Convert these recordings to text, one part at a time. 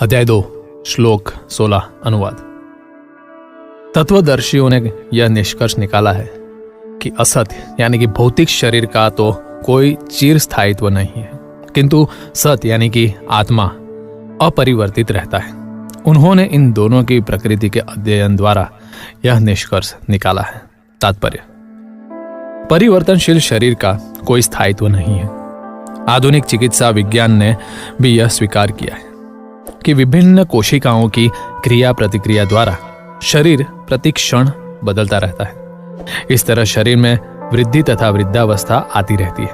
अध्याय 2 श्लोक 16 अनुवाद। तत्वदर्शियों ने यह निष्कर्ष निकाला है कि असत्य यानी कि भौतिक शरीर का तो कोई चिरस्थायित्व नहीं है, किंतु सत्य यानी कि आत्मा अपरिवर्तित रहता है। उन्होंने इन दोनों की प्रकृति के अध्ययन द्वारा यह निष्कर्ष निकाला है। तात्पर्य: परिवर्तनशील शरीर का कोई स्थायित्व नहीं है। आधुनिक चिकित्सा विज्ञान ने भी यह स्वीकार किया है कि विभिन्न कोशिकाओं की क्रिया प्रतिक्रिया द्वारा शरीर प्रति क्षण बदलता रहता है। इस तरह शरीर में वृद्धि तथा वृद्धावस्था आती रहती है,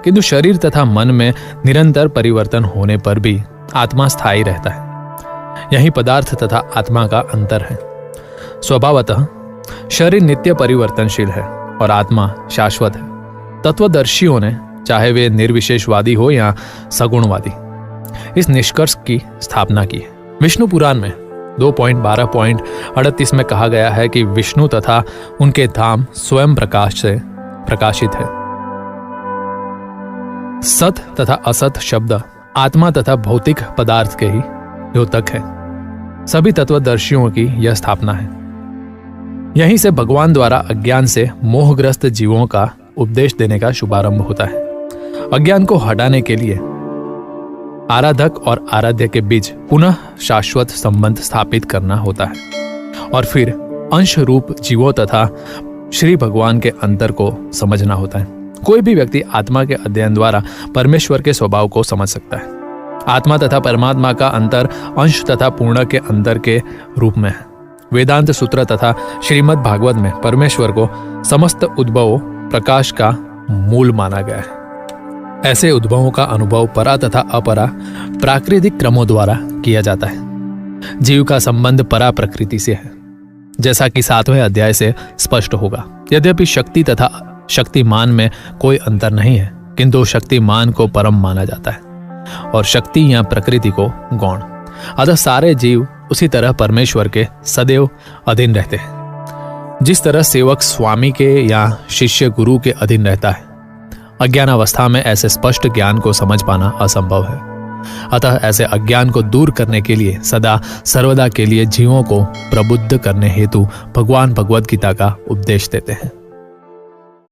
किंतु शरीर तथा मन में निरंतर परिवर्तन होने पर भी आत्मा स्थायी रहता है। यही पदार्थ तथा आत्मा का अंतर है। स्वभावतः शरीर नित्य परिवर्तनशील है और आत्मा शाश्वत है। तत्वदर्शियों ने, चाहे वे निर्विशेषवादी हो या सगुणवादी, इस निष्कर्ष की स्थापना की है। विष्णु पुराण में 2.12.38 में कहा गया है कि विष्णु तथा उनके धाम स्वयं प्रकाश से प्रकाशित है। सत तथा असत शब्द आत्मा तथा भौतिक पदार्थ के ही द्योतक है। सभी तत्वदर्शियों की यह स्थापना है। यहीं से भगवान द्वारा अज्ञान से मोहग्रस्त जीवों का उपदेश देने का शुभारंभ होता है। अज्ञान को हटाने के लिए आराधक और आराध्य के बीच पुनः शाश्वत संबंध स्थापित करना होता है और फिर अंश रूप जीवों तथा श्री भगवान के अंतर को समझना होता है। कोई भी व्यक्ति आत्मा के अध्ययन द्वारा परमेश्वर के स्वभाव को समझ सकता है। आत्मा तथा परमात्मा का अंतर अंश तथा पूर्ण के अंतर के रूप में है। वेदांत सूत्र तथा श्रीमद् भागवत में परमेश्वर को समस्त उद्भवों प्रकाश का मूल माना गया है। ऐसे उद्भवों का अनुभव परा तथा अपरा प्राकृतिक क्रमों द्वारा किया जाता है। जीव का संबंध परा प्रकृति से है, जैसा कि 7वें अध्याय से स्पष्ट होगा। यद्यपि शक्ति तथा शक्तिमान में कोई अंतर नहीं है, किंतु शक्तिमान को परम माना जाता है और शक्ति या प्रकृति को गौण। अतः सारे जीव उसी तरह परमेश्वर के सदैव अधीन रहते हैं, जिस तरह सेवक स्वामी के या शिष्य गुरु के अधीन रहता है। अज्ञानावस्था में ऐसे स्पष्ट ज्ञान को समझ पाना असंभव है। अतः ऐसे अज्ञान को दूर करने के लिए सदा सर्वदा के लिए जीवों को प्रबुद्ध करने हेतु भगवान भगवद गीता का उपदेश देते हैं।